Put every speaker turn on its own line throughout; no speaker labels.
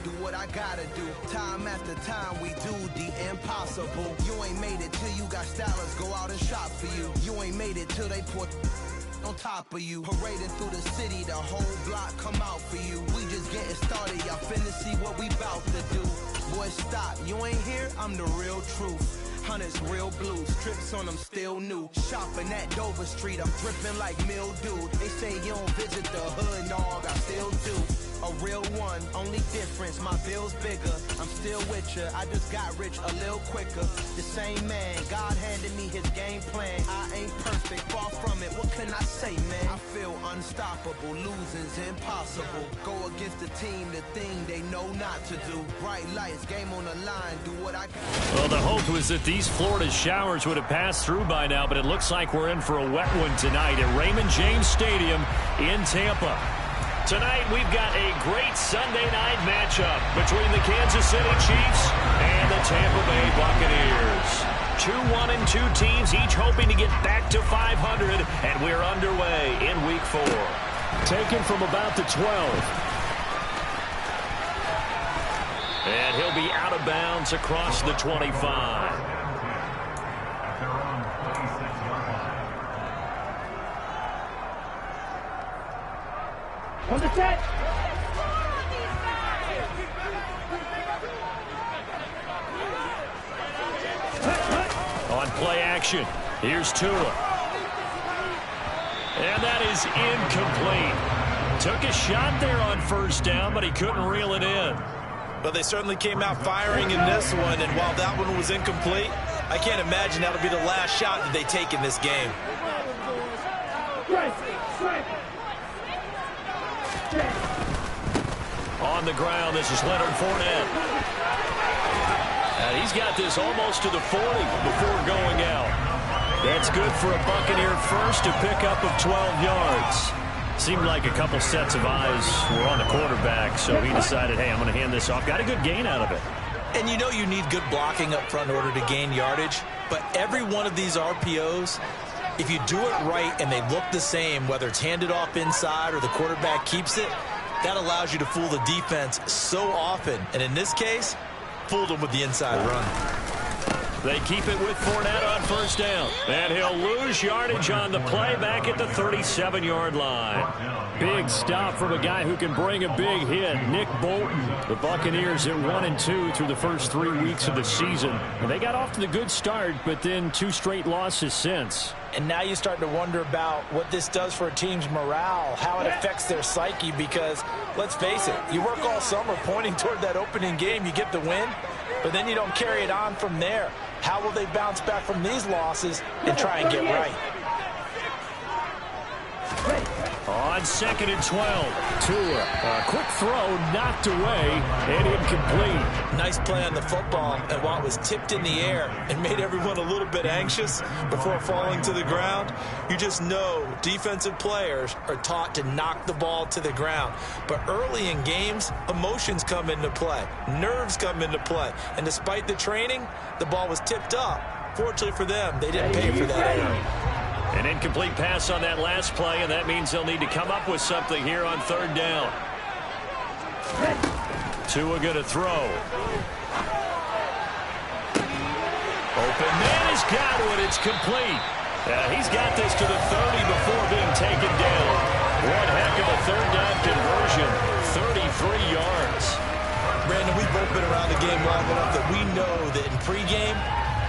do what I gotta do. Time after time we do the impossible. You ain't made it till you got stylists go out and shop for you. You ain't made it till they put on top of you. Parading through the city, the whole block come out for you. We just getting started, y'all finna see what we bout to do. Boy, stop, you ain't here, I'm the real truth. Hunters, real blues, trips on them still new. Shopping at Dover Street, I'm dripping like mildew. They say you don't visit the hood, dog, I still do. A real one, only difference, my bill's bigger. I'm still with ya, I just got rich a little quicker. The same man, God handed me his game plan. I ain't perfect, far from it, what can I say, man? I feel unstoppable, losing's impossible. Go against the team, the thing they know not to do. Bright lights, game on the line, do what I can.
Well, the hope was that these Florida showers would have passed through by now, but it looks like we're in for a wet one tonight at Raymond James Stadium in Tampa. Tonight, we've got a great Sunday night matchup between the Kansas City Chiefs and the Tampa Bay Buccaneers. 2-1-2 teams, each hoping to get back to 500, and we're underway in Week 4. Taken from about the 12. And he'll be out of bounds across the 25.
On the set.
On play action, here's Tua. And that is incomplete. Took a shot there on first down, but he couldn't reel it in.
But they certainly came out firing in this one, and while that one was incomplete, I can't imagine that'll be the last shot that they take in this game.
On the ground, this is Leonard Fournette. And he's got this almost to the 40 before going out. That's good for a Buccaneer first, a pickup of 12 yards. Seemed like a couple sets of eyes were on the quarterback, so he decided, hey, I'm going to hand this off. Got a good gain out of it.
And you know you need good blocking up front in order to gain yardage, but every one of these RPOs, if you do it right and they look the same, whether it's handed off inside or the quarterback keeps it, that allows you to fool the defense so often. And in this case, fooled them with the inside run.
They keep it with Fournette on first down. And he'll lose yardage on the play back at the 37-yard line. Big stop from a guy who can bring a big hit, Nick Bolton. The Buccaneers at 1-2 through the first 3 weeks of the season. And they got off to the good start, but then 2 straight losses since.
And now you start to wonder about what this does for a team's morale, how it affects their psyche, because let's face it, you work all summer pointing toward that opening game, you get the win, but then you don't carry it on from there. How will they bounce back from these losses and try and get right?
On 2nd and 12, Tua, a quick throw knocked away and incomplete.
Nice play on the football, and while it was tipped in the air and made everyone a little bit anxious before falling to the ground, you just know defensive players are taught to knock the ball to the ground. But early in games, emotions come into play, nerves come into play, and despite the training, the ball was tipped up. Fortunately for them, they didn't pay for that error.
An incomplete pass on that last play, and that means they'll need to come up with something here on 3rd down. Tua going to throw. Open man has got it. It's complete. He's got this to the 30 before being taken down. One heck of a 3rd down conversion. 33 yards.
Brandon, we've both been around the game long enough that we know that in pregame,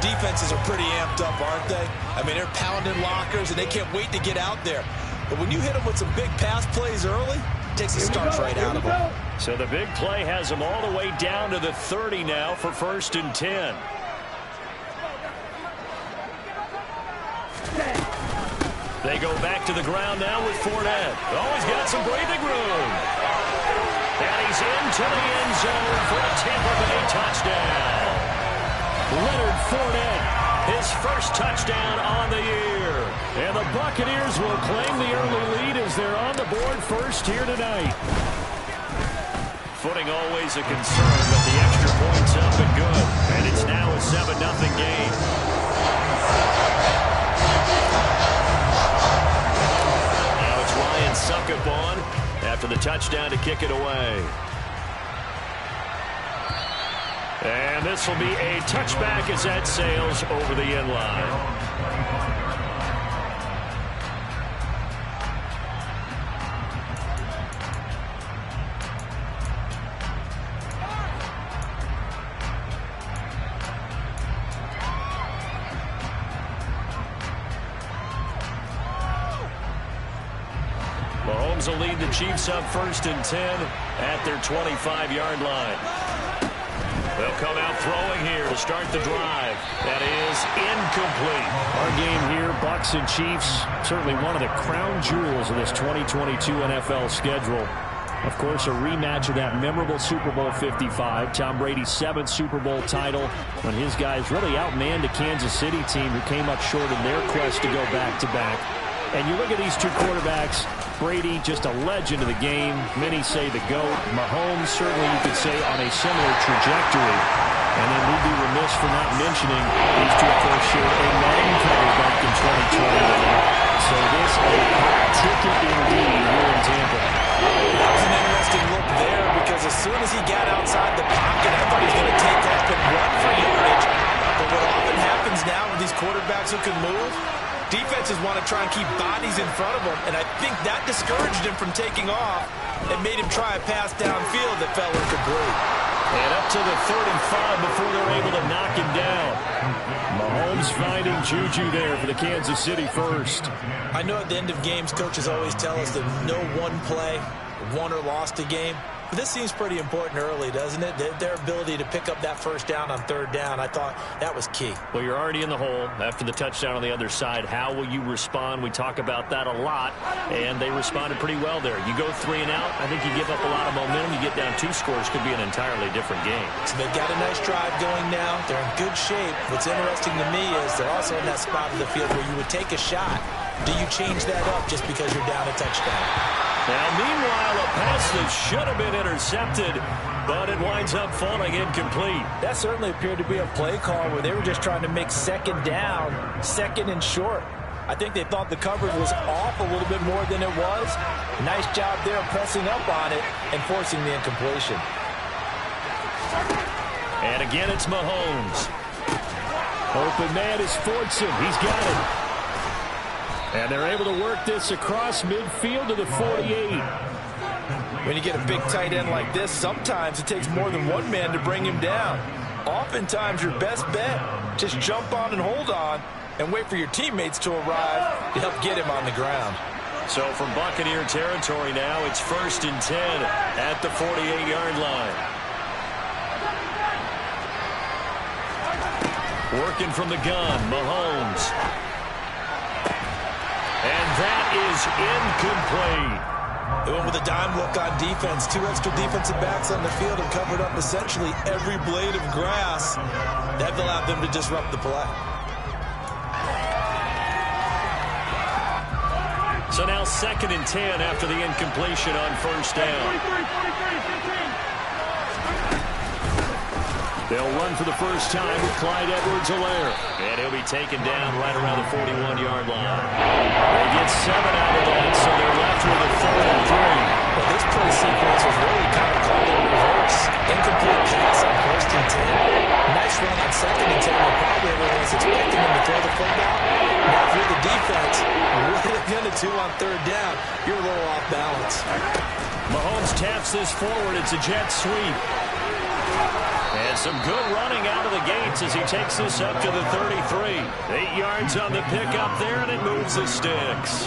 defenses are pretty amped up, aren't they? I mean, they're pounding lockers, and they can't wait to get out there. But when you hit them with some big pass plays early, it takes the starch right out of them.
So the big play has them all the way down to the 30 now for 1st and 10. They go back to the ground now with Fournette. Oh, he's got some breathing room. And he's into the end zone for a Tampa Bay touchdown. Leonard Fournette, his first touchdown on the year. And the Buccaneers will claim the early lead as they're on the board first here tonight. Footing always a concern, but the extra point's up and good. And it's now a 7-0 game. Now it's Ryan Succop on after the touchdown to kick it away. And this will be a touchback as that sails over the end line. Mahomes will lead the Chiefs up 1st and 10 at their 25-yard line. They'll come out throwing here to start the drive. That is incomplete.
Our game here, Bucs and Chiefs, certainly one of the crown jewels of this 2022 NFL schedule. Of course, a rematch of that memorable Super Bowl 55, Tom Brady's 7th Super Bowl title, when his guys really outmanned a Kansas City team who came up short in their quest to go back-to-back. And you look at these two quarterbacks, Brady, just a legend of the game. Many say the GOAT. Mahomes, certainly you could say, on a similar trajectory. And then we'd be remiss for not mentioning these two, of course, shared a Madden cover back in 2021. So this a hot ticket indeed here in Tampa.
That was an interesting look there because as soon as he got outside the pocket, I thought he was going to take off and run for yardage. But what often happens now with these quarterbacks who can move, defenses want to try and keep bodies in front of them, and I think that discouraged him from taking off and made him try a pass downfield that fell incomplete.
And up to the 35 before they're able to knock him down. Mahomes finding Juju there for the Kansas City first.
I know at the end of games, coaches always tell us that no one play won or lost a game. But this seems pretty important early, doesn't it? Their ability to pick up that first down on 3rd down, I thought that was key.
Well, you're already in the hole after the touchdown on the other side. How will you respond? We talk about that a lot, and they responded pretty well there. You go 3 and out, I think you give up a lot of momentum. You get down 2 scores, could be an entirely different game.
So they've got a nice drive going now. They're in good shape. What's interesting to me is they're also in that spot of the field where you would take a shot. Do you change that up just because you're down a touchdown?
Now, meanwhile, a pass that should have been intercepted, but it winds up falling incomplete.
That certainly appeared to be a play call where they were just trying to make 2nd down, 2nd and short. I think they thought the coverage was off a little bit more than it was. Nice job there pressing up on it and forcing the incompletion.
And again, it's Mahomes.
Open man is Fordson. He's got it. And they're able to work this across midfield to the 48.
When you get a big tight end like this, sometimes it takes more than one man to bring him down. Oftentimes, your best bet, just jump on and hold on and wait for your teammates to arrive to help get him on the ground.
So from Buccaneer territory now, it's 1st and 10 at the 48-yard line. Working from the gun, Mahomes. And that is incomplete.
They went with a dime look on defense. 2 extra defensive backs on the field and covered up essentially every blade of grass. That allowed them to disrupt the play.
So now 2nd and 10 after the incompletion on 1st down.
They'll run for the first time with Clyde Edwards-Helaire.
And he'll be taken down right around the 41-yard line. They get 7 out of that, so they're left with a 3rd and 3.
Well, this play sequence was really kind of called in reverse. Incomplete pass on 1st and 10. Nice run on 2nd and 10. Probably everyone was expecting him to throw the football. Now, if you're the defense, what are they going to do on 3rd down? You're a little off balance.
Mahomes taps this forward. It's a jet sweep. And some good running out of the gates as he takes this up to the 33. 8 yards on the pickup there, and it moves the sticks.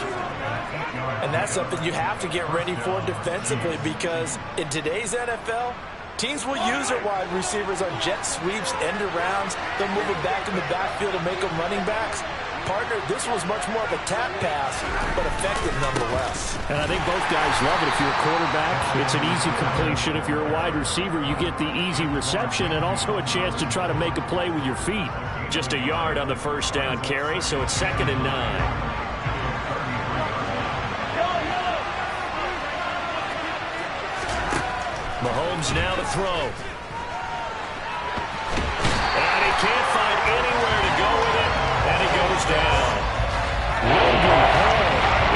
And that's something you have to get ready for defensively because in today's NFL, teams will use their wide receivers on jet sweeps, end arounds. They'll move them back in the backfield and make them running backs. Partner, this was much more of a tap pass, but effective nonetheless.
And I think both guys love it. If you're a quarterback, it's an easy completion. If you're a wide receiver, you get the easy reception and also a chance to try to make a play with your feet.
Just a yard on the 1st down carry, so it's 2nd and 9. Mahomes now to throw. And he can't find anywhere to go with it, and he goes down. Logan Hall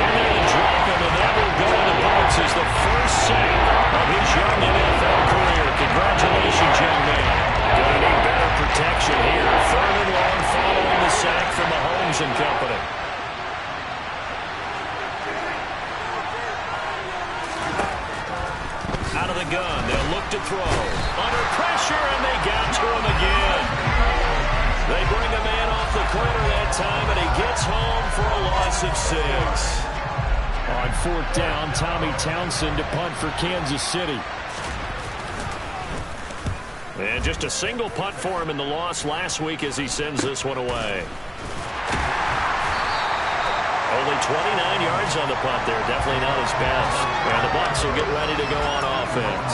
in there to drop him, and that will go in the Bucs as the first sack of his young NFL career. Congratulations, young man. Good throw. Under pressure, and they got to him again. They bring a man off the corner that time, and he gets home for a loss of 6.
On 4th down, Tommy Townsend to punt for Kansas City.
And just a single punt for him in the loss last week as he sends this one away. Only 29 yards on the punt there. Definitely not his best. And the Bucs will get ready to go on offense.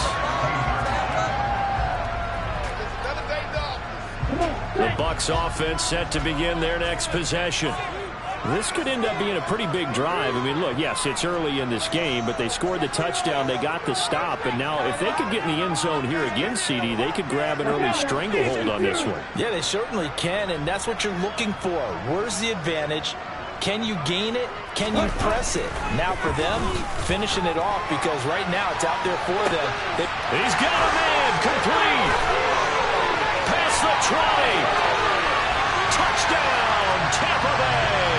The Bucs offense set to begin their next possession.
This could end up being a pretty big drive. I mean, look, yes, it's early in this game, but they scored the touchdown. They got the stop. And now if they could get in the end zone here again, CD, they could grab an early stranglehold on this one.
Yeah, they certainly can, and that's what you're looking for. Where's the advantage? Can you gain it? Can you press it? Now for them, finishing it off, because right now it's out there for them.
He's got a man complete. Past the 20. Touchdown, Tampa Bay.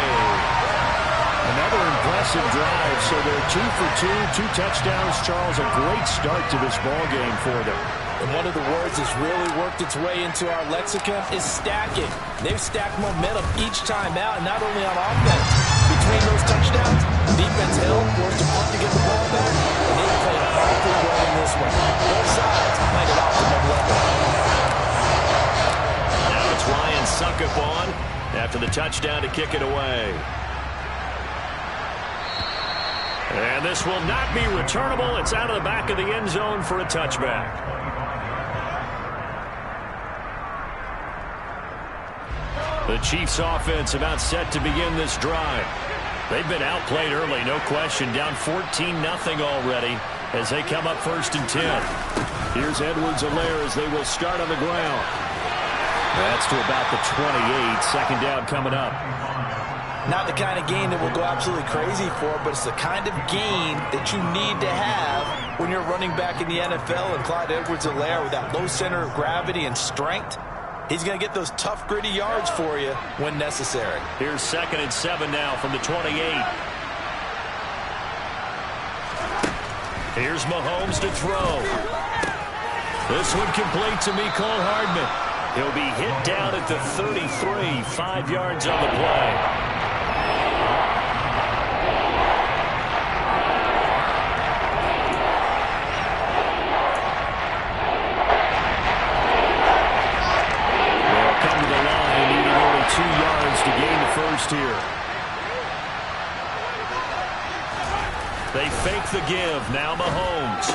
Another impressive drive. So they're 2 for 2, 2 touchdowns. Charles, a great start to this ball game for them.
And one of the words that's really worked its way into our lexicon is stacking. They've stacked momentum each time out, and not only on offense. Between those touchdowns, defense held, forced to punt to get the ball back, and they played awfully well in this one. Both sides played at optimum level.
Now it's Ryan Suckup on after the touchdown to kick it away. And this will not be returnable. It's out of the back of the end zone for a touchback. The Chiefs offense about set to begin this drive. They've been outplayed early, no question. Down 14-0 already as they come up 1st and 10.
Here's Edwards-Helaire as they will start on the ground. That's to about the 28. 2nd down coming up.
Not the kind of game that we'll go absolutely crazy for, but it's the kind of game that you need to have when you're running back in the NFL. And Clyde Edwards-Helaire, with that low center of gravity and strength, he's going to get those tough, gritty yards for you when necessary.
Here's 2nd and 7 now from the 28. Here's Mahomes to throw. This one complete to Mecole Hardman. He'll be hit down at the 33, 5 yards on the play. Here. They fake the give. Now Mahomes.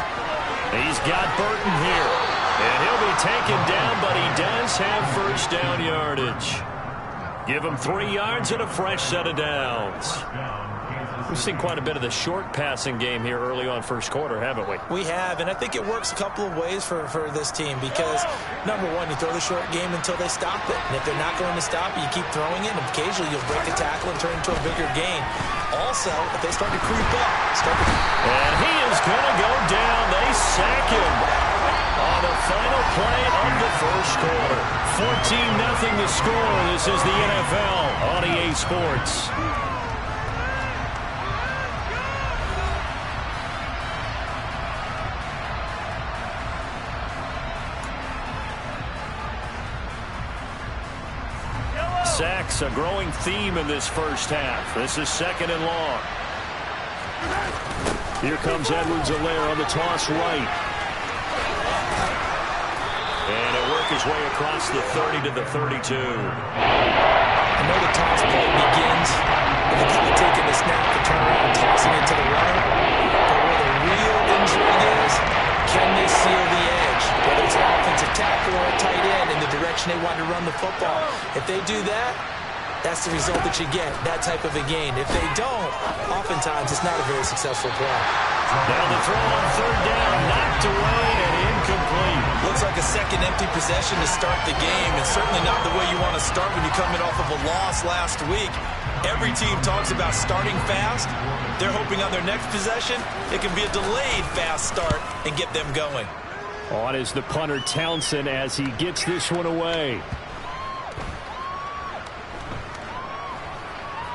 He's got Burton here. And he'll be taken down, but he does have 1st down yardage. Give him 3 yards and a fresh set of downs. We've seen quite a bit of the short passing game here early on 1st quarter, haven't we?
We have, and I think it works a couple of ways for this team because, number one, you throw the short game until they stop it. And if they're not going to stop it, you keep throwing it, and occasionally you'll break a tackle and turn it into a bigger gain. Also, if they start to creep up,
and he is going to go down. They sack him on the final play of the 1st quarter. 14-0 the score. This is the NFL on EA Sports. Sacks, a growing theme in this 1st half. This is 2nd and long.
Here comes Edwards-Helaire on the toss right.
And he'll work his way across the 30 to the 32.
I know the toss play begins with the guy taking the snap to turn around and tossing it to the runner. But where the real injury is, can they seal the edge? Whether it's an offensive tackle or a tight end in the direction they want to run the football. If they do that, that's the result that you get, that type of a gain. If they don't, oftentimes it's not a very successful play.
Now the throw on 3rd down, knocked away and incomplete.
Looks like a second empty possession to start the game, and certainly not the way you want to start when you're coming off of a loss last week. Every team talks about starting fast. They're hoping on their next possession, it can be a delayed fast start and get them going.
On is the punter Townsend as he gets this one away.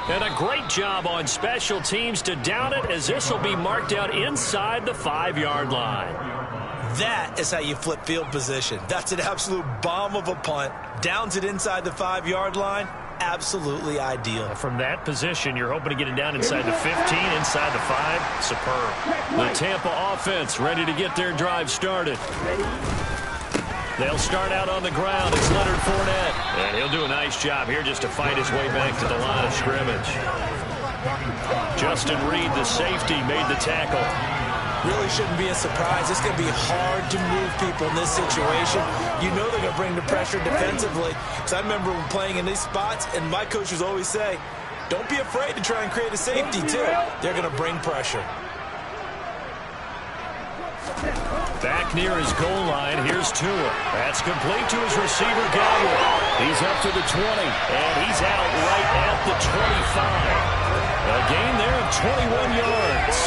And a great job on special teams to down it, as this will be marked out inside the 5-yard line.
That is how you flip field position. That's an absolute bomb of a punt. Downs it inside the 5-yard line. Absolutely ideal.
From that position, you're hoping to get it down inside the 15, inside the 5. Superb. The Tampa offense ready to get their drive started. They'll start out on the ground. It's Leonard Fournette. And he'll do a nice job here just to fight his way back to the line of scrimmage. Justin Reed, the safety, made the tackle.
Really shouldn't be a surprise. It's going to be hard to move people in this situation. You know they're going to bring the pressure defensively. Because I remember playing in these spots, and my coaches always say, don't be afraid to try and create a safety, too. They're going to bring pressure.
Back near his goal line, here's Tua. That's complete to his receiver, Godwin. He's up to the 20, and he's out right at the 25. A gain there of 21 yards.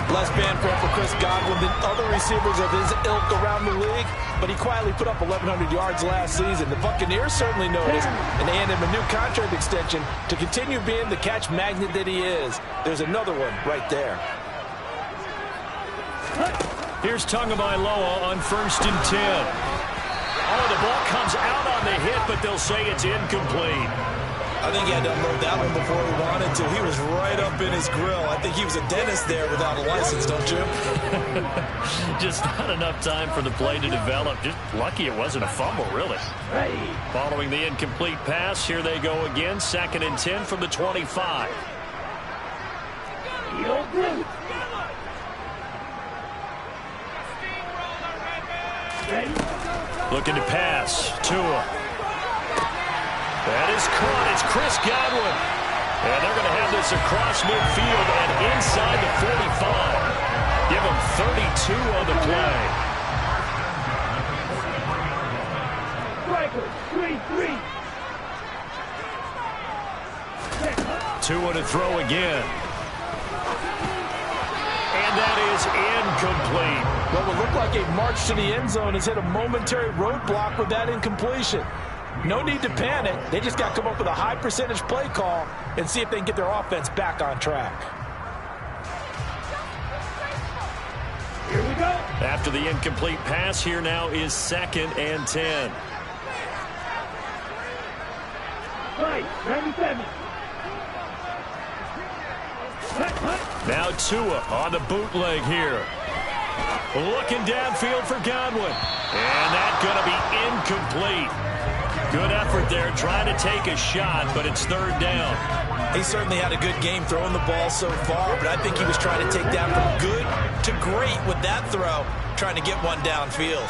Less fanfare for Chris Godwin than other receivers of his ilk around the league, but he quietly put up 1,100 yards last season. The Buccaneers certainly noticed, and they handed him a new contract extension to continue being the catch magnet that he is. There's another one right there.
Here's Tagovailoa on 1st and 10. Oh, the ball comes out on the hit, but they'll say it's incomplete.
I think he had to unload that one before he wanted to. He was right up in his grill. I think he was a dentist there without a license, don't you?
Just not enough time for the play to develop. Just lucky it wasn't a fumble, really. Following the incomplete pass, here they go again. 2nd and 10 from the 25. Looking to pass. Tua. That is caught. It's Chris Godwin. And they're going to have this across midfield and inside the 45. Give him 32 on the play. Tua to throw again. And that is incomplete.
What would look like a march to the end zone has hit a momentary roadblock with that incompletion. No need to panic. They just got to come up with a high percentage play call and see if they can get their offense back on track.
Here we go.
After the incomplete pass, here now is 2nd and 10.
Right, 97.
Now Tua on the bootleg here. Looking downfield for Godwin. And that's going to be incomplete. Good effort there, trying to take a shot, but it's 3rd down.
He certainly had a good game throwing the ball so far, but I think he was trying to take that from good to great with that throw, trying to get one downfield.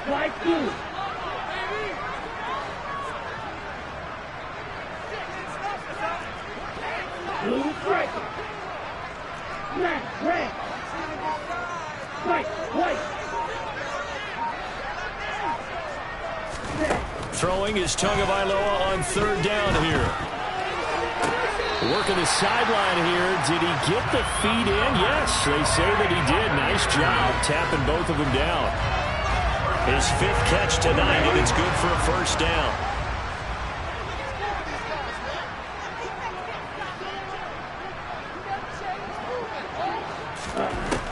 Like you. Blue striker. Black, red. White, white.
Throwing is Tagovailoa on 3rd down here. Working the sideline here. Did he get the feet in? Yes, they say that he did. Nice job tapping both of them down. His 5th catch tonight, and it's good for a 1st down.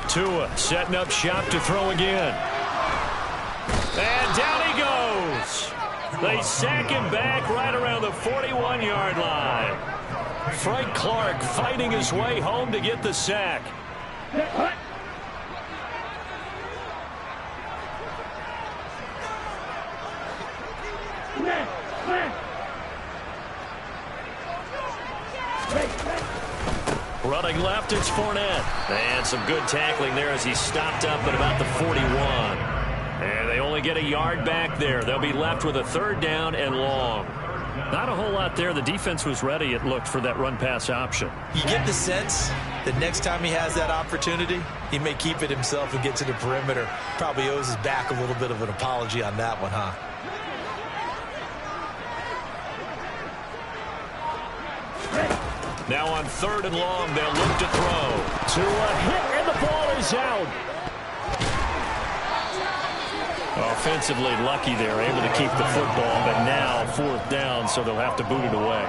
Tua setting up shop to throw again. And down he goes. They sack him back right around the 41-yard line. Frank Clark fighting his way home to get the sack. Running left, it's Fournette. And some good tackling there as he stopped up at about the 41. And they only get a yard back there. They'll be left with a 3rd down and long. Not a whole lot there. The defense was ready, it looked, for that run-pass option.
You get the sense that next time he has that opportunity, he may keep it himself and get to the perimeter. Probably owes his back a little bit of an apology on that one, huh?
Now on 3rd and long, they'll look to throw. To a hit, and the ball is out. Offensively lucky there, able to keep the football, but now 4th down, so they'll have to boot it away.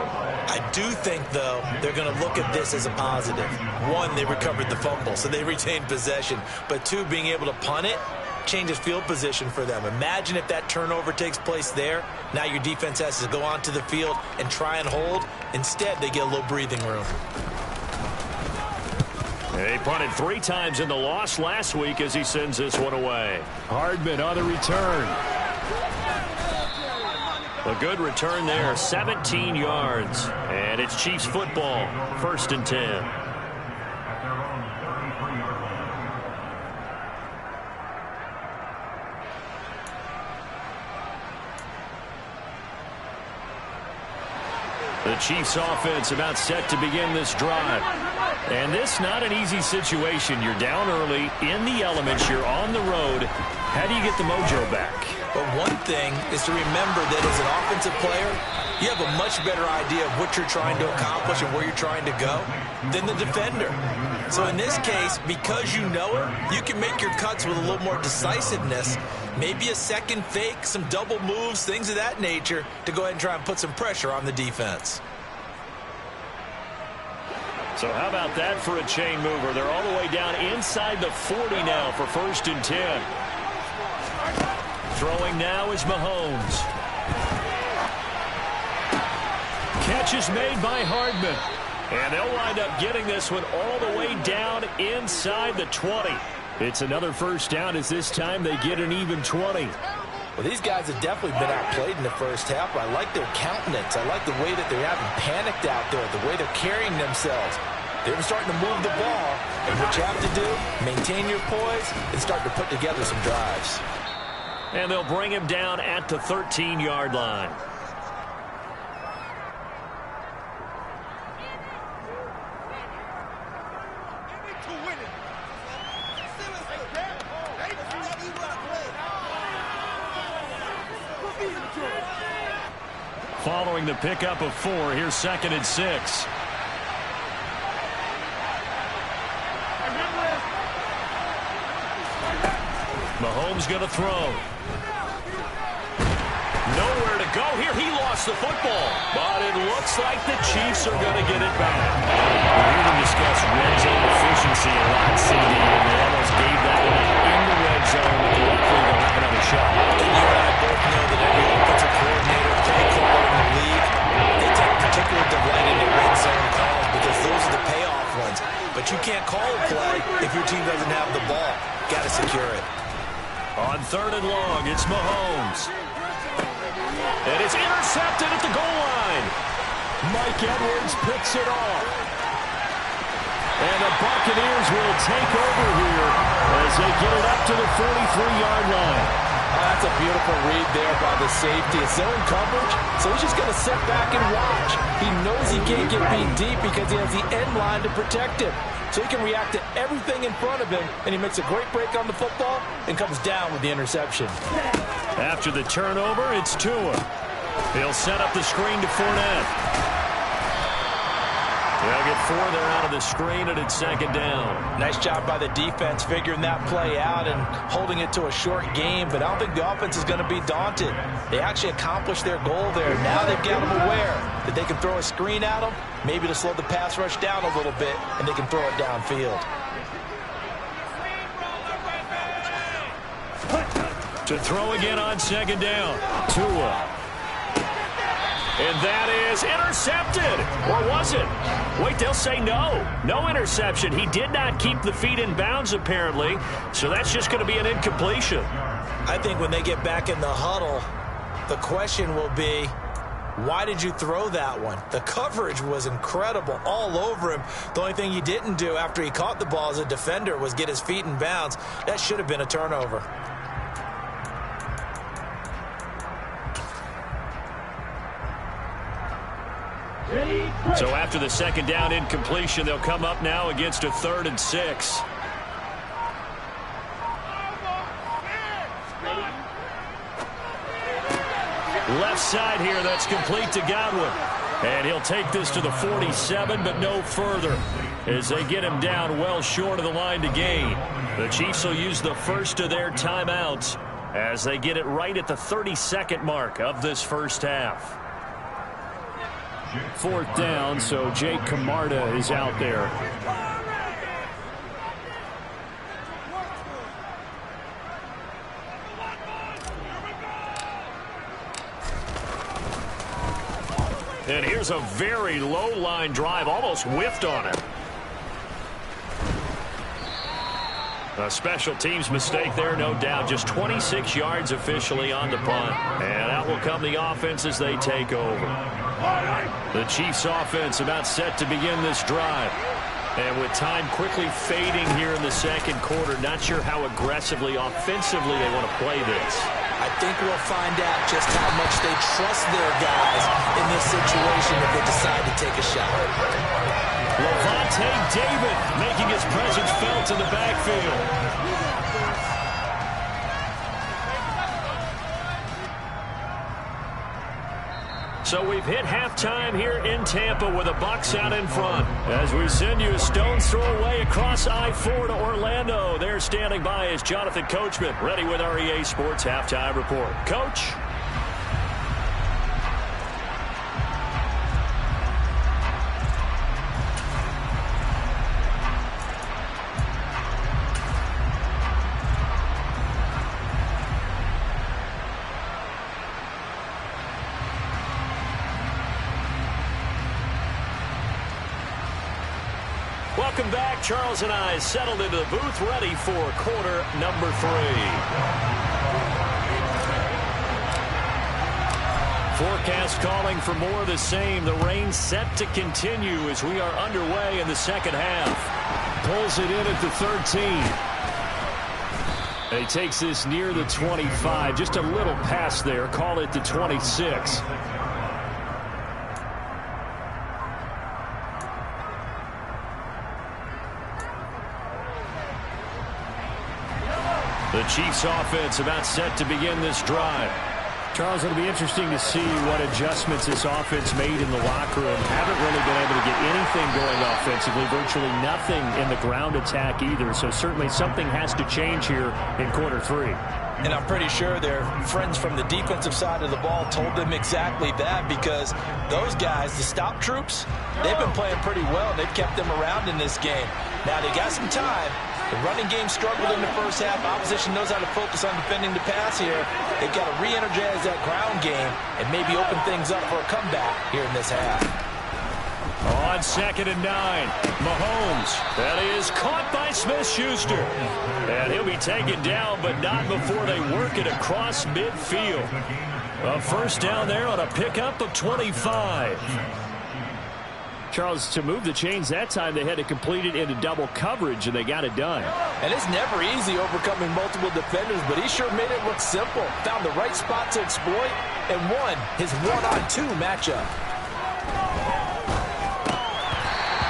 do think, though, they're going to look at this as a positive. One, they recovered the fumble, so they retained possession. But two, being able to punt it changes field position for them. Imagine if that turnover takes place there. Now your defense has to go onto the field and try and hold. Instead, they get a little breathing room.
He punted 3 times in the loss last week as he sends this one away.
Hardman on the return.
A good return there, 17 yards. And it's Chiefs football, 1st and 10. The Chiefs offense about set to begin this drive. And this not an easy situation. You're down early, in the elements, you're on the road. How do you get the mojo back?
But one thing is to remember that as an offensive player, you have a much better idea of what you're trying to accomplish and where you're trying to go than the defender. So in this case, because you know it, you can make your cuts with a little more decisiveness. Maybe a second fake, some double moves, things of that nature to go ahead and try and put some pressure on the defense.
So how about that for a chain mover? They're all the way down inside the 40 now for 1st and 10. Throwing now is Mahomes. Catch is made by Hardman. And they'll wind up getting this one all the way down inside the 20. It's another 1st down as this time they get an even 20.
Well, these guys have definitely been outplayed in the first half, but I like their countenance. I like the way that they're having panicked out there, the way they're carrying themselves. They're starting to move the ball, and what you have to do, maintain your poise and start to put together some drives.
And they'll bring him down at the 13-yard line. Following the pickup of 4, here's 2nd and 6. Mahomes going to throw. Nowhere to go here. He lost the football. But it looks like the Chiefs are going to get it back. We hear them discuss red zone efficiency a lot, CD, and they almost gave that one in the red zone. Luckily, they'll have another shot.
And you and I both know that every offensive coordinator, play caller in the league, they take particular delight in the red zone calls because those are the payoff ones. But you can't call a play if your team doesn't have the ball. Got to secure it.
On 3rd and long, it's Mahomes. And it's intercepted at the goal line. Mike Edwards picks it off. And the Buccaneers will take over here as they get it up to the 43-yard line.
That's a beautiful read there by the safety. It's zone coverage, so he's just going to sit back and watch. He knows he can't get beat deep because he has the end line to protect him. So he can react to everything in front of him, and he makes a great break on the football and comes down with the interception.
After the turnover, it's Tua. He'll set up the screen to Fournette. They'll get 4 there out of the screen, and it's 2nd down.
Nice job by the defense figuring that play out and holding it to a short game, but I don't think the offense is going to be daunted. They actually accomplished their goal there. Now they've got them aware that they can throw a screen at them, maybe to slow the pass rush down a little bit, and they can throw it downfield.
To throw again on 2nd down. Tua. And that is intercepted. Or was it? Wait, they'll say no. No interception. He did not keep the feet in bounds, apparently. So that's just going to be an incompletion.
I think when they get back in the huddle, the question will be, why did you throw that one? The coverage was incredible all over him. The only thing he didn't do after he caught the ball as a defender was get his feet in bounds. That should have been a turnover.
So after the 2nd down incompletion, they'll come up now against a 3rd and 6. Left side here, that's complete to Godwin. And he'll take this to the 47, but no further, as they get him down well short of the line to gain. The Chiefs will use the first of their timeouts as they get it right at the 32nd mark of this first half.
4th down, so Jake Camarda is out there.
And here's a very low line drive, almost whiffed on it. A special teams mistake there, no doubt. Just 26 yards officially on the punt. And out will come the offense as they take over. The Chiefs offense about set to begin this drive. And with time quickly fading here in the second quarter, not sure how aggressively, offensively they want to play this.
I think we'll find out just how much they trust their guys in this situation if they decide to take a shot.
Levante David making his presence felt in the backfield. So we've hit halftime here in Tampa with the Bucs out in front. As we send you a stone's throw away across I-4 to Orlando. There standing by is Jonathan Coachman, ready with our EA Sports Halftime Report. Coach. Welcome back. Charles and I settled into the booth, ready for quarter number 3. Forecast calling for more of the same. The rain set to continue as we are underway in the second half. Pulls it in at the 13. He takes this near the 25. Just a little pass there. Call it the 26. The Chiefs offense about set to begin this drive.
Charles, it'll be interesting to see what adjustments this offense made in the locker room. Haven't really been able to get anything going offensively. Virtually nothing in the ground attack either. So certainly something has to change here in quarter 3.
And I'm pretty sure their friends from the defensive side of the ball told them exactly that, because those guys, the stop troops, they've been playing pretty well. They've kept them around in this game. Now they got some time. The running game struggled in the first half. Opposition knows how to focus on defending the pass here. They've got to re-energize that ground game and maybe open things up for a comeback here in this half.
On 2nd and 9, Mahomes. That is caught by Smith-Schuster. And he'll be taken down, but not before they work it across midfield. A first down there on a pickup of 25.
Charles, to move the chains that time, they had to complete it into double coverage, and they got it done.
And it's never easy overcoming multiple defenders, but he sure made it look simple. Found the right spot to exploit and won his one-on-two matchup.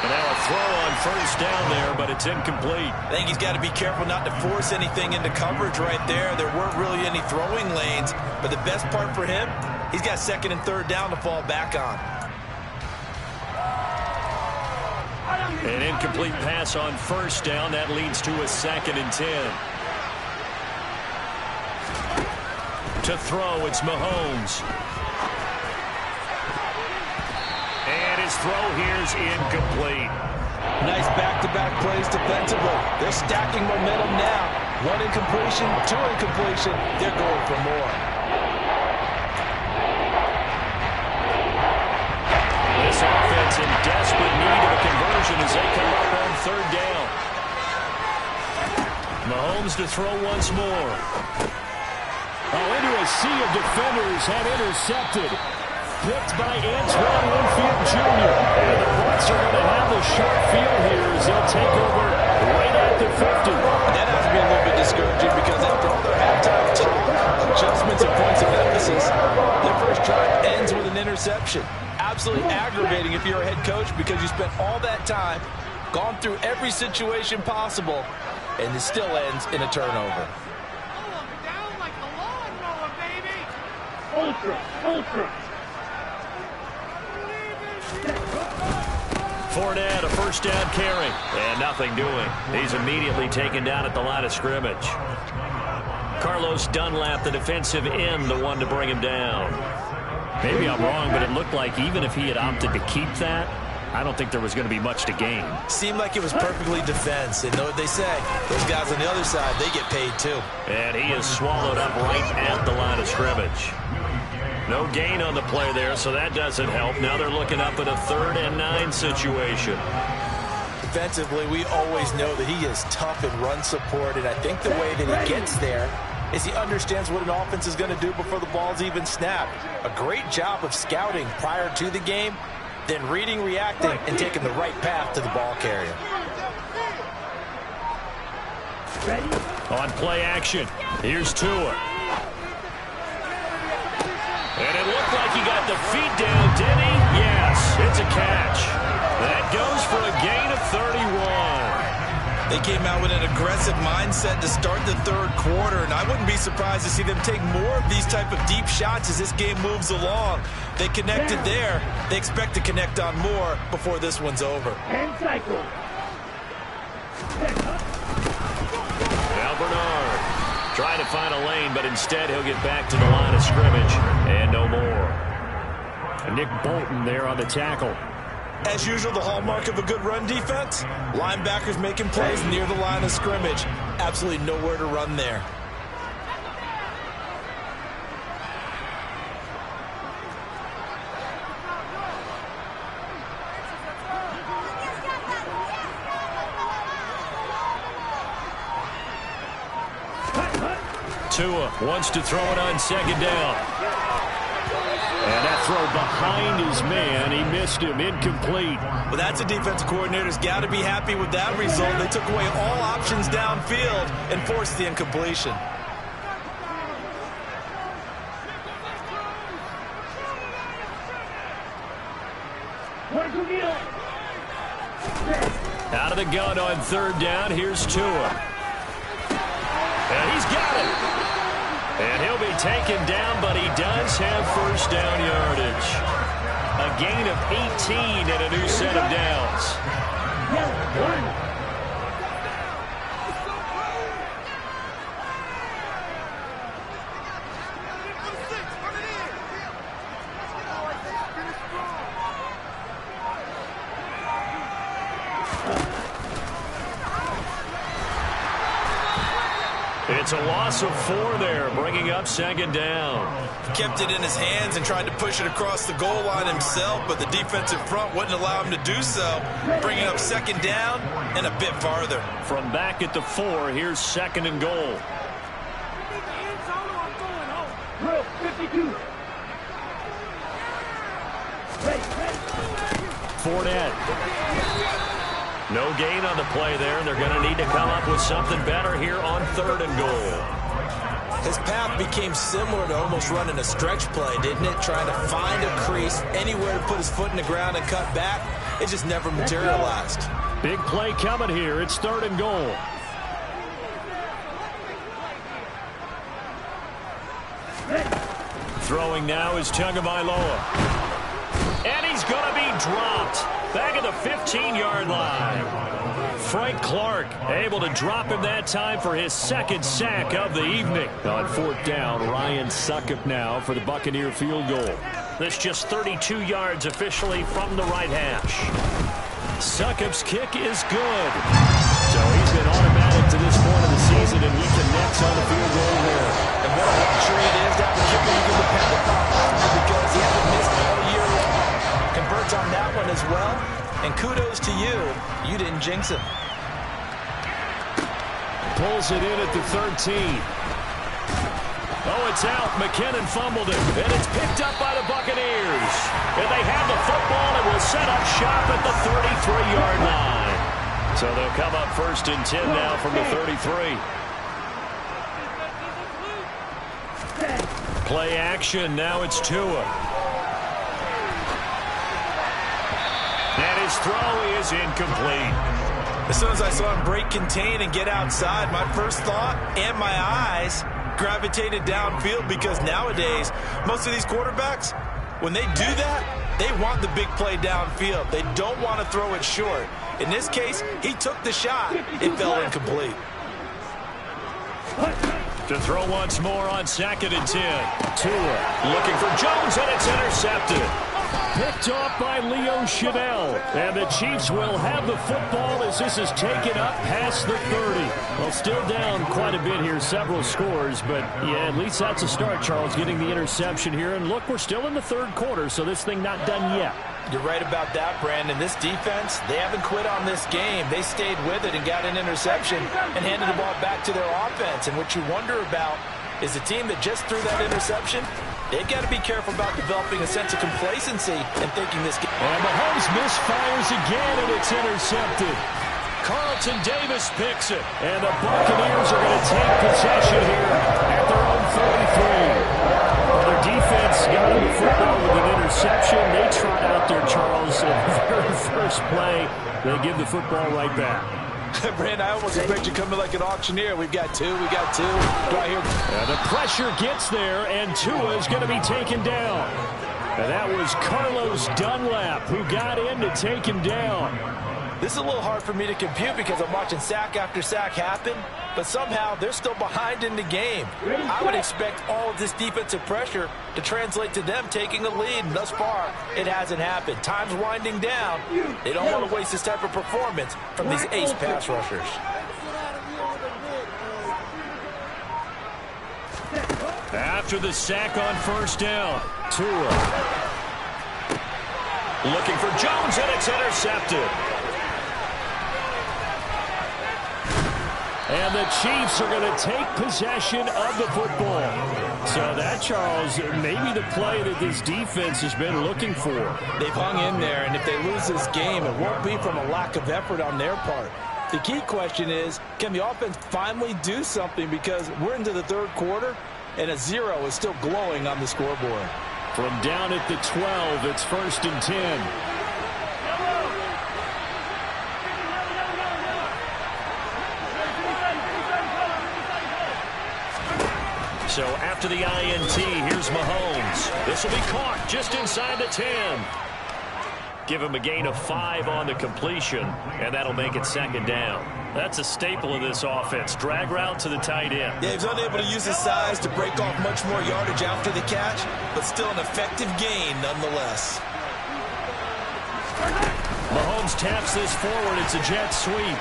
And now a throw on first down there, but it's incomplete.
I think he's got to be careful not to force anything into coverage right there. There weren't really any throwing lanes, but the best part for him, he's got 2nd and 3rd down to fall back on.
An incomplete pass on first down. That leads to a 2nd and 10. To throw, it's Mahomes. And his throw here's incomplete.
Nice back-to-back plays defensively. They're stacking momentum now. 1 incompletion, 2 incompletion. They're going for more.
This offense in desperate need of a conversion as they come up on 3rd down. Mahomes to throw once more.
Into a sea of defenders and intercepted. Picked by Antoine Winfield Jr. And the Bucs are going to have the short field here as they'll take over right at the 50.
That has to be a little bit discouraging, because after all their halftime talk, adjustments and points of emphasis, their first drive ends with an interception. Absolutely aggravating if you're a head coach, because you spent all that time, gone through every situation possible, and it still ends in a turnover.
Ultra, ultra.
Fournette, a first down carry. And nothing doing. He's immediately taken down at the line of scrimmage. Carlos Dunlap, the defensive end, the one to bring him down.
Maybe I'm wrong, but it looked like even if he had opted to keep that, I don't think there was going to be much to gain.
Seemed like it was perfectly defense. And know what they say, those guys on the other side, they get paid too.
And he is swallowed up right at the line of scrimmage. No gain on the play there, so that doesn't help. Now they're looking up at a 3rd and 9 situation.
Defensively, we always know that he is tough in run support, and I think the way that he gets there is he understands what an offense is going to do before the ball's even snapped. A great job of scouting prior to the game, then reading, reacting, and taking the right path to the ball carrier.
On play action, here's Tua. And it looked like he got the feet down, did he? Yes, it's a catch. That goes for a gain of 31.
They came out with an aggressive mindset to start the 3rd quarter, and I wouldn't be surprised to see them take more of these type of deep shots as this game moves along. They connected there. They expect to connect on more before this one's over.
And cycle.
Now Bernard trying to find a lane, but instead he'll get back to the line of scrimmage and no more.
Nick Bolton there on the tackle.
As usual, the hallmark of a good run defense, linebackers making plays near the line of scrimmage. Absolutely nowhere to run there.
Tua wants to throw it on 2nd down. And that throw behind his man, he missed him, incomplete.
Well, that's a defensive coordinator's got to be happy with that result. They took away all options downfield and forced the incompletion.
Out of the gun on 3rd down, here's Tua. And he's got it. And he'll be taken down, but he does have 1st down yardage. A gain of 18 and a new set of downs. It's a loss of 4 there, bringing up 2nd down.
Kept it in his hands and tried to push it across the goal line himself, but the defensive front wouldn't allow him to do so, bringing up 2nd down and a bit farther.
From back at the 4, here's 2nd and goal.
Drill 52.
Fournette. No gain on the play there, and they're going to need to come up with something better here on 3rd and goal.
His path became similar to almost running a stretch play, didn't it? Trying to find a crease, anywhere to put his foot in the ground and cut back. It just never materialized.
Big play coming here. It's 3rd and goal.
Throwing now is Tagovailoa. And he's going to be dropped. Back at the 15-yard line. Frank Clark able to drop him that time for his 2nd sack of the evening.
On 4th down, Ryan Succop now for the Buccaneer field goal.
This just 32 yards officially from the right hash. Succop's kick is good.
So he's been automatic to this point of the season, and he connects on the field goal there.
And what a luxury it is to have a kicker you can depend upon, because he hasn't missed all year long. Converts on that one as well, and kudos to you. You didn't jinx him.
Pulls it in at the 13.
Oh, it's out. McKinnon fumbled it, and it's picked up by the Buccaneers. And they have the football and will set up shop at the 33-yard line. So they'll come up 1st and 10 now from the 33. Play action. Now it's Tua. And his throw is incomplete.
As soon as I saw him break contain and get outside, my first thought and my eyes gravitated downfield, because nowadays, most of these quarterbacks, when they do that, they want the big play downfield. They don't want to throw it short. In this case, he took the shot. It fell incomplete.
To throw once more on 2nd and 10. Tua looking for Jones, and it's intercepted. Picked off by Leo Chanel. And the Chiefs will have the football as this is taken up past the 30. Well, still down quite a bit here, several scores. But, yeah, at least that's a start, Charles, getting the interception here. And, look, we're still in the 3rd quarter, so this thing not done yet.
You're right about that, Brandon. This defense, they haven't quit on this game. They stayed with it and got an interception and handed the ball back to their offense. And what you wonder about is the team that just threw that interception, they've got to be careful about developing a sense of complacency and thinking this game.
And Mahomes misfires again, and it's intercepted. Carlton Davis picks it. And the Buccaneers are going to take possession here at their own 43. Well, their defense got him the football with an interception. They trot out there, Charles, in the very first play. They give the football right back.
Brandon, I almost expect you coming like an auctioneer. We've got two. We got two. Do I hear?
And the pressure gets there, and Tua is going to be taken down. And that was Carlos Dunlap who got in to take him down.
This is a little hard for me to compute because I'm watching sack after sack happen, but somehow they're still behind in the game. I would expect all of this defensive pressure to translate to them taking a lead, and thus far, it hasn't happened. Time's winding down. They don't want to waste this type of performance from these ace pass rushers.
After the sack on 1st down, Tua looking for Jones, and it's intercepted. And the Chiefs are going to take possession of the football. So that, Charles, maybe the play that this defense has been looking for.
They've hung in there, and if they lose this game, it won't be from a lack of effort on their part. The key question is, can the offense finally do something? Because we're into the 3rd quarter, and a 0 is still glowing on the scoreboard.
From down at the 12, it's 1st and 10. So after the INT, here's Mahomes. This will be caught just inside the 10. Give him a gain of 5 on the completion, and that'll make it 2nd down. That's a staple of this offense. Drag route to the tight end.
Yeah, he's unable to use his size to break off much more yardage after the catch, but still an effective gain nonetheless.
Mahomes taps this forward. It's a jet sweep.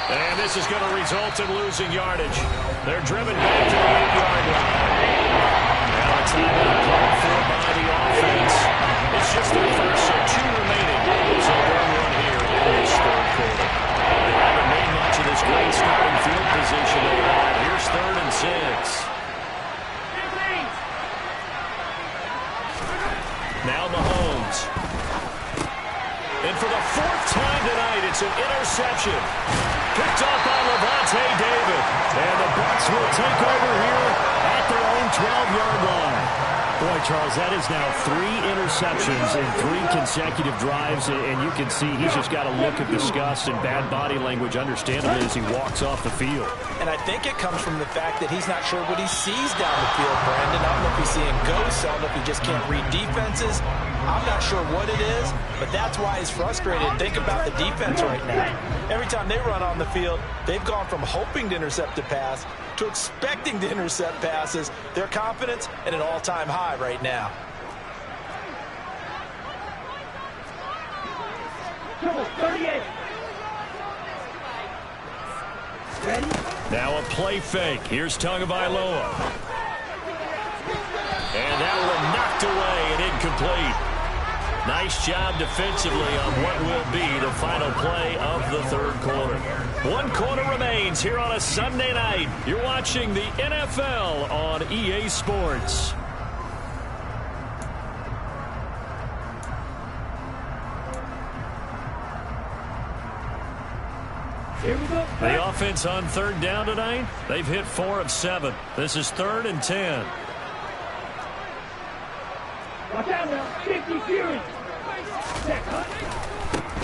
And this is going to result in losing yardage. They're driven back to the 8-yard line. Now a timeout called for by the offense. It's just their first, so 2 remaining. So they're one here in this 3rd quarter. They haven't made much of this great starting field position they had. Here's 3rd and 6. Now Mahomes. And for the 4th time tonight, it's an interception. Picked up by Levante David. And the Bucs will take over here at their own 12-yard line. Boy, Charles, that is now 3 interceptions in 3 consecutive drives, and you can see he's just got a look of disgust and bad body language, understandably, as he walks off the field.
And I think it comes from the fact that he's not sure what he sees down the field, Brandon. I don't know if he's seeing ghosts. I don't know if he just can't read defenses. I'm not sure what it is, but that's why he's frustrated. Think about the defense right now. Every time they run on the field, they've gone from hoping to intercept a pass to expecting to intercept passes. Their confidence at an all-time high right now.
Trouble, 38. Ready?
Now a play fake. Here's Tagovailoa. And that one knocked away and incomplete. Nice job defensively on what will be the final play of the 3rd quarter. 1 quarter remains here on a Sunday night. You're watching the NFL on EA Sports.
Here we go.
The offense on 3rd down tonight, they've hit 4 of 7. This is 3rd and 10.
Watch out now. 50 Fury.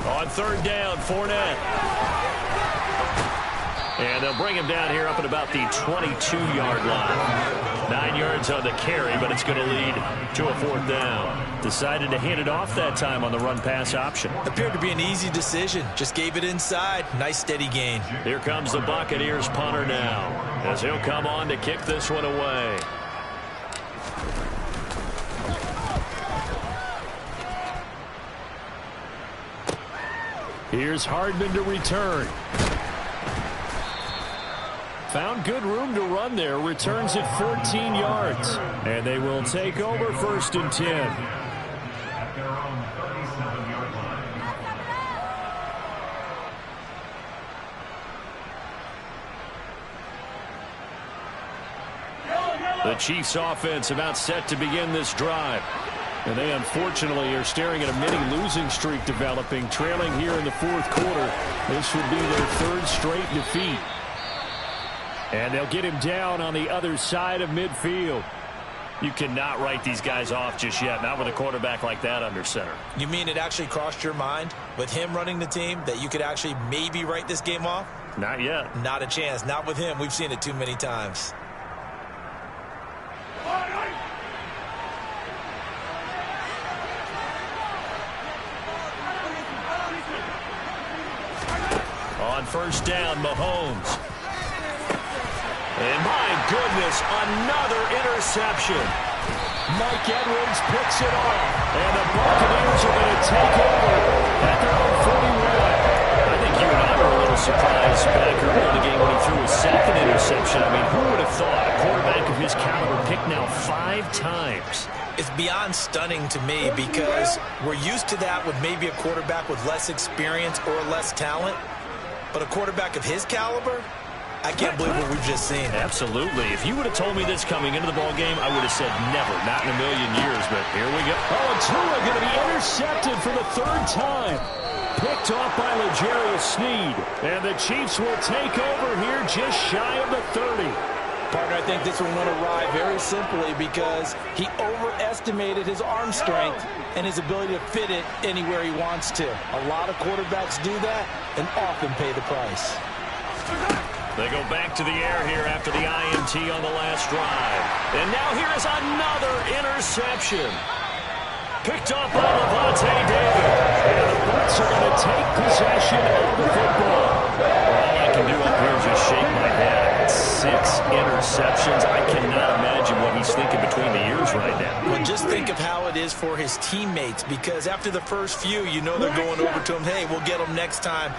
On 3rd down, Fournette. And they'll bring him down here up at about the 22-yard line. 9 yards on the carry, but it's going to lead to a 4th down. Decided to hand it off that time on the run-pass option.
Appeared to be an easy decision. Just gave it inside. Nice steady gain.
Here comes the Buccaneers punter now, as he'll come on to kick this one away. Here's Hardman to return. Found good room to run there. Returns at 14 yards. And they will take over 1st and 10. The Chiefs offense about set to begin this drive. And they unfortunately are staring at a mini losing streak developing, trailing here in the 4th quarter. This would be their 3rd straight defeat. And they'll get him down on the other side of midfield. You cannot write these guys off just yet, not with a quarterback like that under center.
You mean it actually crossed your mind with him running the team that you could actually maybe write this game off?
Not yet.
Not a chance. Not with him. We've seen it too many times.
On 1st down, Mahomes. And my goodness, another interception. Mike Edwards picks it off. And the Buccaneers are going to take over at their own 41. I think you and I were a little surprised back early in the game when he threw his 2nd interception. I mean, who would have thought a quarterback of his caliber picked now 5 times?
It's beyond stunning to me because we're used to that with maybe a quarterback with less experience or less talent. But a quarterback of his caliber, I can't believe what we've just seen.
Absolutely. If you would have told me this coming into the ball game, I would have said never, not in a million years. But here we go. Oh, and Tua going to be intercepted for the 3rd time. Picked off by L'Jarius Sneed. And the Chiefs will take over here just shy of the 30.
Partner, I think this one went awry very simply because he overestimated his arm strength and his ability to fit it anywhere he wants to. A lot of quarterbacks do that and often pay the price.
They go back to the air here after the INT on the last drive. And now here is another interception. Picked up by Levante David. And the Bucs are going to take possession of the football. All I can do up here is just shake my head. 6 interceptions. I cannot imagine what he's thinking between the ears right now.
Well, just think of how it is for his teammates, because after the first few, you know they're going over to him, hey, we'll get him next time.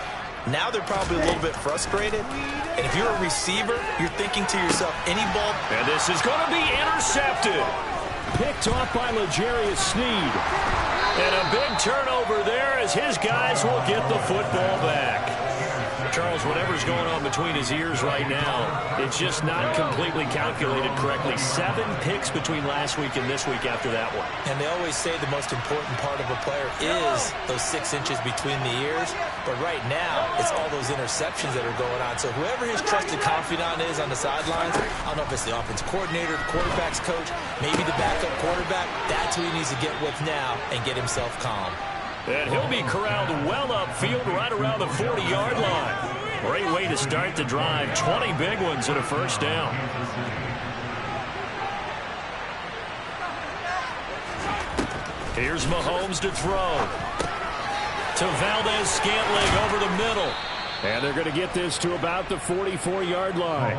Now they're probably a little bit frustrated. And if you're a receiver, you're thinking to yourself, any ball.
And this is going to be intercepted. Picked off by L'Jarius Sneed. And a big turnover there as his guys will get the football back. Charles, whatever's going on between his ears right now, it's just not completely calculated correctly. 7 picks between last week and this week after that one.
And they always say the most important part of a player is those 6 inches between the ears. But right now, it's all those interceptions that are going on. So whoever his trusted confidant is on the sidelines, I don't know if it's the offensive coordinator, the quarterback's coach, maybe the backup quarterback, that's who he needs to get with now and get himself calm.
And he'll be corralled well upfield right around the 40-yard line. Great way to start the drive. 20 big ones and a 1st down. Here's Mahomes to throw. To Valdez-Scantling over the middle. And they're going to get this to about the 44-yard line.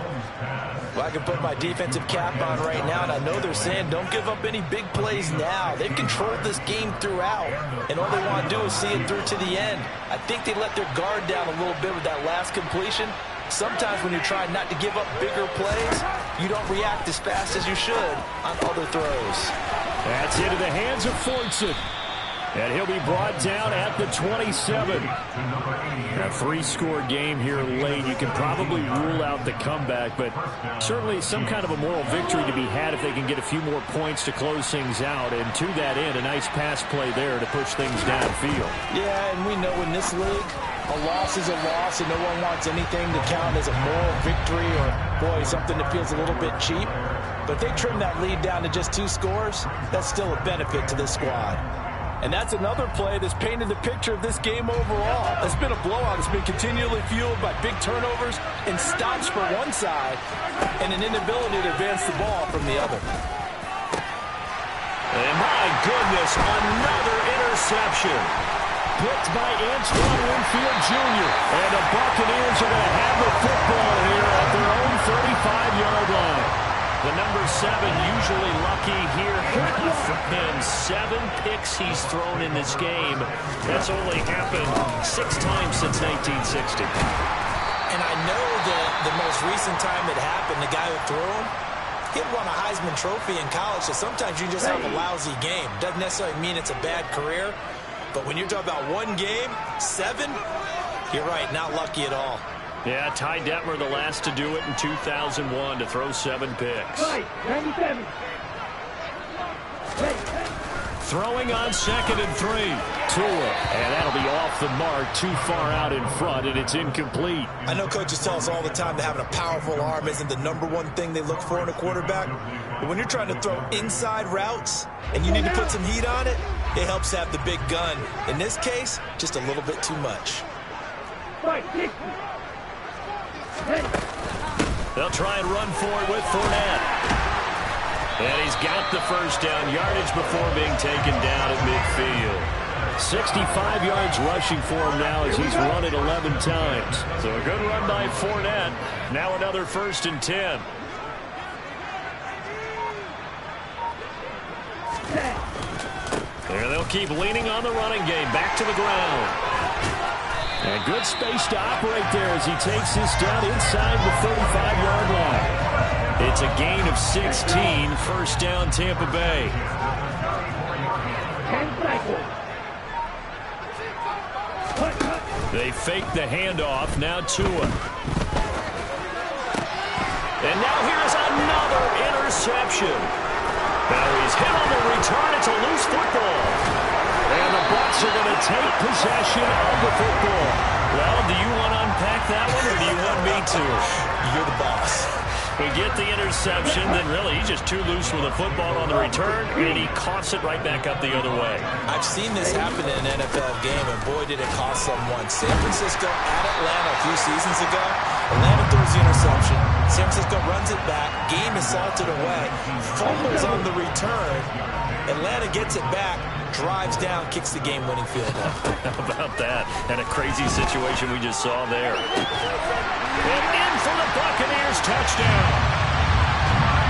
Well, I can put my defensive cap on right now, and I know they're saying don't give up any big plays now. They've controlled this game throughout, and all they want to do is see it through to the end. I think they let their guard down a little bit with that last completion. Sometimes when you're trying not to give up bigger plays, you don't react as fast as you should on other throws.
That's into the hands of Fortson. And he'll be brought down at the 27. A 3-score game here late. You can probably rule out the comeback, but certainly some kind of a moral victory to be had if they can get a few more points to close things out. And to that end, a nice pass play there to push things downfield.
Yeah, and we know in this league, a loss is a loss, and no one wants anything to count as a moral victory or, boy, something that feels a little bit cheap. But if they trim that lead down to just 2 scores, that's still a benefit to this squad. And that's another play that's painted the picture of this game overall. It's been a blowout. It's been continually fueled by big turnovers and stops for one side and an inability to advance the ball from the other.
And my goodness, another interception. Picked by Antoine Winfield Jr. And the Buccaneers are going to have the football here at their own 35-yard line. The number 7 usually lucky here. For him, 7 picks he's thrown in this game. That's only happened 6 times since 1960.
And I know that the most recent time it happened, the guy who threw him, he had won a Heisman Trophy in college, so sometimes you just have a lousy game. Doesn't necessarily mean it's a bad career, but when you're talking about one game, 7, you're right, not lucky at all.
Yeah, Ty Detmer, the last to do it in 2001, to throw 7 picks.
97.
Throwing on 2nd and 3. Tua, and that'll be off the mark, too far out in front, and it's incomplete.
I know coaches tell us all the time that having a powerful arm isn't the number one thing they look for in a quarterback. But when you're trying to throw inside routes and you need to put some heat on it, it helps have the big gun. In this case, just a little bit too much.
They'll try and run for it with Fournette. And he's got the first down yardage before being taken down at midfield. 65 yards rushing for him now as he's run it 11 times. So a good run by Fournette. Now another 1st and 10. And they'll keep leaning on the running game. Back to the ground. And good space to operate there as he takes this down inside the 35-yard line. It's a gain of 16. First down, Tampa Bay.
10 cycles.
They fake the handoff. Now Tua. And now here's another interception. Now he's hit on the return. It's a loose football. And the Bucs are going to take possession of the football. Well, do you want to unpack that one, or do you want me to?
You're the boss.
We get the interception, then really he's just too loose with the football on the return, and he coughs it right back up the other way.
I've seen this happen in an NFL game, and boy, did it cost someone. San Francisco at Atlanta a few seasons ago. Atlanta throws the interception. San Francisco runs it back. Game is salted away. Fumbles on the return. Atlanta gets it back, drives down, kicks the game-winning field goal.
How about that? And a crazy situation we just saw there. And in for the Buccaneers, touchdown.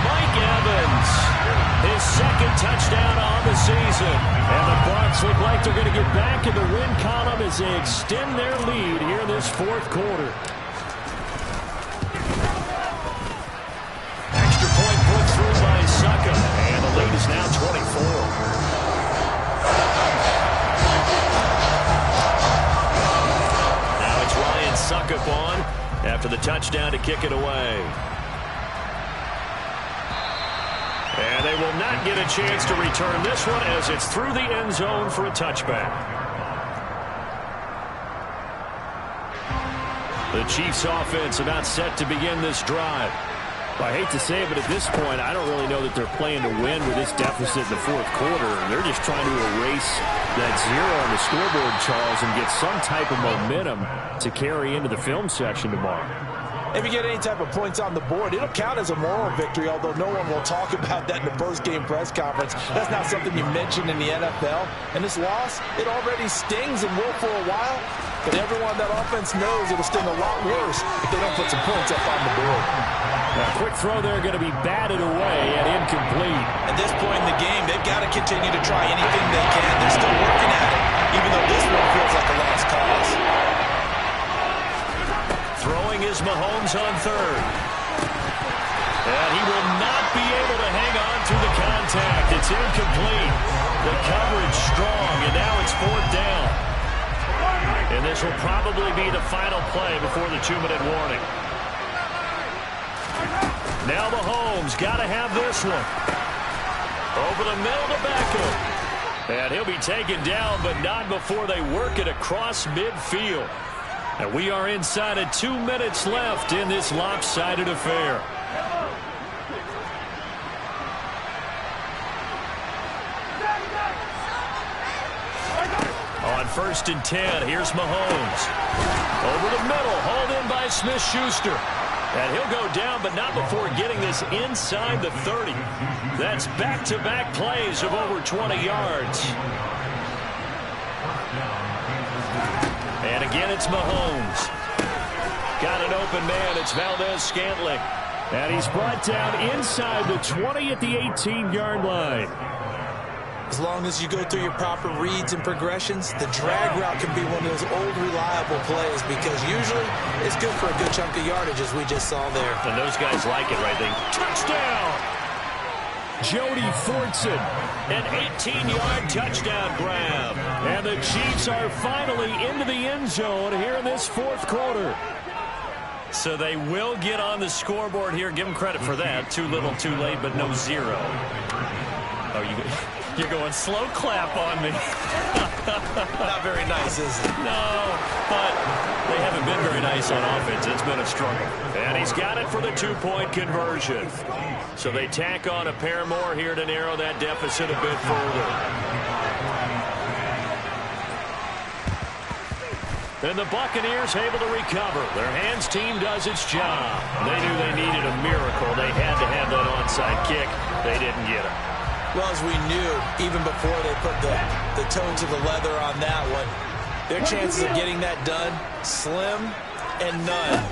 Mike Evans, his 2nd touchdown on the season. And the Bucs look like they're going to get back in the win column as they extend their lead here in this 4th quarter. Extra point put through by s1w4, and the lead is now 24. s1w4 on after the touchdown to kick it away. And they will not get a chance to return this one as it's through the end zone for a touchback. The Chiefs offense about set to begin this drive. I hate to say it, but at this point, I don't really know that they're playing to win with this deficit in the 4th quarter. They're just trying to erase that 0 on the scoreboard, Charles, and get some type of momentum to carry into the film section tomorrow.
If you get any type of points on the board, it'll count as a moral victory, although no one will talk about that in the post-game press conference. That's not something you mention in the NFL. And this loss, it already stings and will for a while. But everyone on that offense knows it'll sting a lot worse if they don't put some points up on the board.
A quick throw there going to be batted away and incomplete.
At this point in the game, they've got to continue to try anything they can. They're still working at it, even though this one feels like a lost cause.
Throwing is Mahomes on 3rd. And he will not be able to hang on through the contact. It's incomplete. The coverage strong, and now it's 4th down. And this will probably be the final play before the 2-minute warning. Now Mahomes got to have this one. Over the middle to Beckham. And he'll be taken down, but not before they work it across midfield. And we are inside of 2 minutes left in this lopsided affair. 1st and 10. Here's Mahomes. Over the middle, hauled in by Smith-Schuster. And he'll go down, but not before getting this inside the 30. That's back-to-back plays of over 20 yards. And again, it's Mahomes. Got an open man. It's Valdez-Scantling.
And he's brought down inside the 20 at the 18-yard line.
As long as you go through your proper reads and progressions, the drag route can be one of those old reliable plays because usually it's good for a good chunk of yardage, as we just saw there.
And those guys like it, right? They touchdown!
Jody Fortson.
An 18-yard touchdown grab.
And the Chiefs are finally into the end zone here in this 4th quarter.
So they will get on the scoreboard here. Give them credit for that. Too little, too late, but no zero. Oh, you're going slow clap on me.
Not very nice, is it?
No, but they haven't been very nice on offense. It's been a struggle. And he's got it for the 2-point conversion. So they tack on a pair more here to narrow that deficit a bit further. And the Buccaneers able to recover. Their hands team does its job. They knew they needed a miracle. They had to have that onside kick. They didn't get it.
Well, as we knew, even before they put the toe to the leather on that one, their chances of getting that done, slim and none.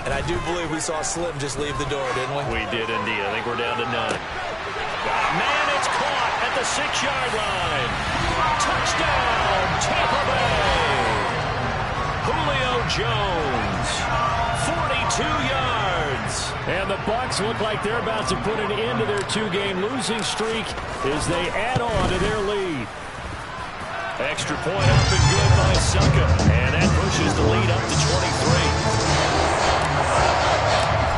And I do believe we saw Slim just leave the door, didn't we?
We did indeed. I think we're down to none. Man, it's caught at the 6-yard line. Touchdown, Tampa Bay. Julio Jones, 42 yards.
And the Bucs look like they're about to put an end to their 2-game losing streak as they add on to their lead.
Extra point up and good by Suckup. And that pushes the lead up to 23.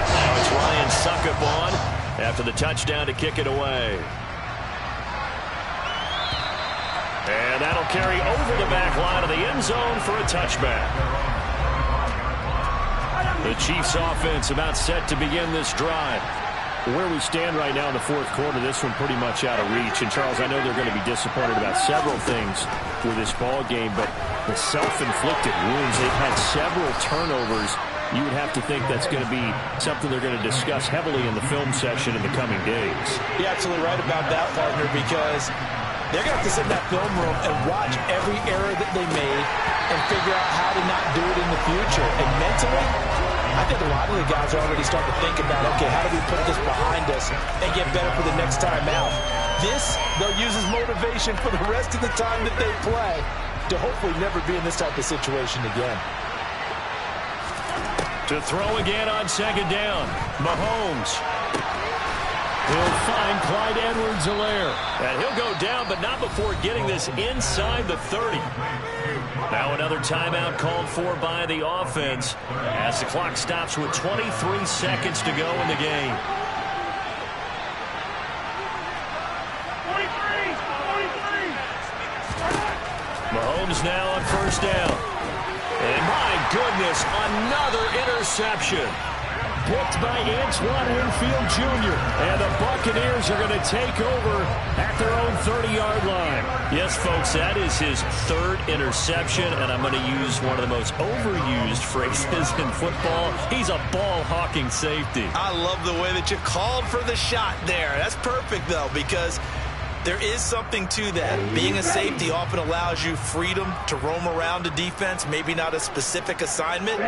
Now it's Ryan Suckup on after the touchdown to kick it away. And that'll carry over the back line of the end zone for a touchback. The Chiefs offense about set to begin this drive.
Where we stand right now in the 4th quarter, this one pretty much out of reach. And, Charles, I know they're going to be disappointed about several things with this ball game, but the self-inflicted wounds, they've had several turnovers. You would have to think that's going to be something they're going to discuss heavily in the film session in the coming days.
You're absolutely right about that, partner, because they're going to have to sit in that film room and watch every error that they made and figure out how to not do it in the future. And mentally, I think a lot of the guys are already starting to think about, okay, how do we put this behind us and get better for the next time out? This, they'll use as motivation for the rest of the time that they play to hopefully never be in this type of situation again.
To throw again on 2nd down, Mahomes.
He'll find Clyde Edwards-Helaire.
And he'll go down, but not before getting this inside the 30. Now another timeout called for by the offense as the clock stops with 23 seconds to go in the game.
43.
Mahomes now on 1st down. And my goodness, another interception.
Picked by Antoine Winfield Jr. And the Buccaneers are going to take over at their own 30-yard line.
Yes, folks, that is his 3rd interception, and I'm going to use one of the most overused phrases in football. He's a ball-hawking safety.
I love the way that you called for the shot there. That's perfect, though, because there is something to that. Being a safety often allows you freedom to roam around a defense, maybe not a specific assignment.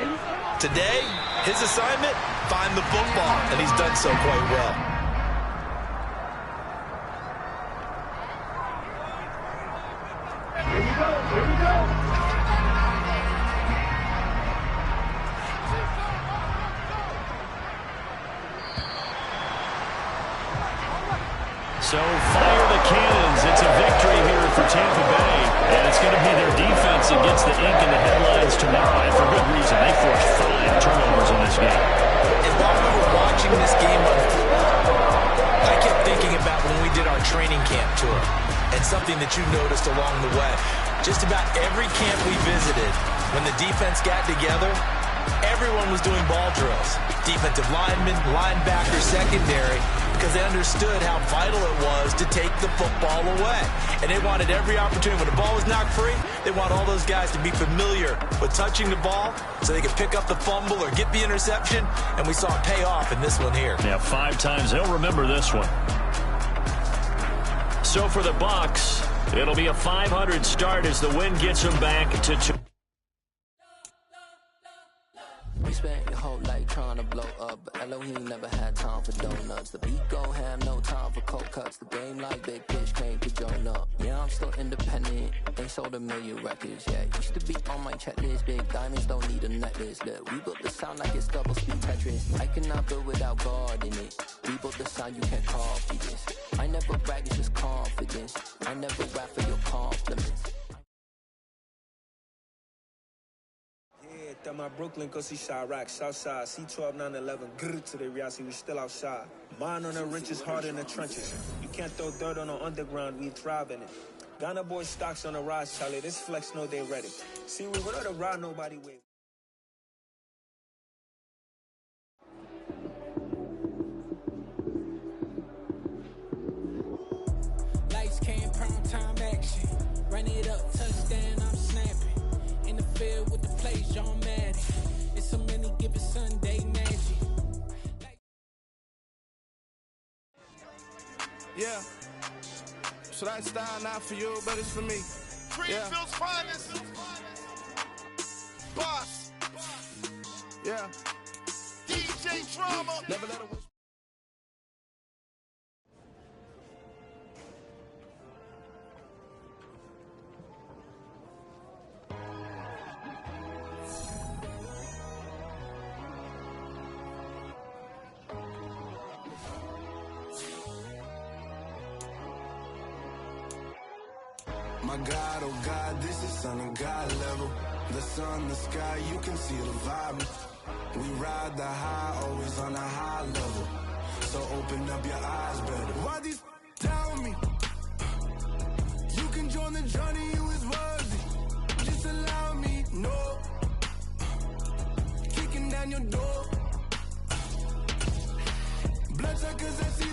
Today, his assignment, find the football, and he's done so quite well.
Here we go.
So fire the cannons. It's a victory here for Tampa Bay. And it's going to be their defense that gets the ink in the headlines tomorrow. And for good reason. They forced 5 turnovers in this game.
And while we were watching this game, I kept thinking about when we did our training camp tour. And something that you noticed along the way. Just about every camp we visited, when the defense got together, Everyone was doing ball drills. Defensive linemen, linebacker, secondary, because they understood how vital it was to take the football away. And they wanted every opportunity. When the ball was knocked free, they want all those guys to be familiar with touching the ball so they could pick up the fumble or get the interception. And we saw it pay off in this one here.
Yeah, 5 times. They'll remember this one. So for the Bucs, it'll be a 500 start as the win gets them back to 2.
We spent your whole life trying to blow up, but Elohim never had time for donuts. The beat gon' have no time for cold cuts. The game like Big Fish came to join up. Yeah, I'm still independent. They sold 1 million records. Yeah, used to be on my checklist. Big diamonds don't need a necklace. Look, we built the sound like it's double speed Tetris. I cannot build without God in it. We built the sound you can't copy this. I never brag, it's just confidence. I never rap for your compliments.
That my Brooklyn, go see Chirac, Southside, C12, 911, grr to the Riasi, we still outside. Mine on the richest, heart in the trenches. You can't throw dirt on the underground, we thrive in it. Ghana boys stocks on the rise, Charlie, this flex know they ready. See, we without a ride, nobody wait.
Lights came, prime time action. Run it up, touchdown, I'm snapping. In the field with the plays, John Madden. It's so many given Sunday magic.
Yeah. So that style not for you, but it's for me.
Greenfield's finest. Boss.
Yeah.
DJ Drama.
Never let it.
My God, oh God, this is Son of God level. The sun, the sky, you can see the vibe. We ride the high, always on a high level. So open up your eyes better. Why these tell me? You can join the journey, you is worthy. Just allow me, no. Kicking down your door. Blood suckers, that's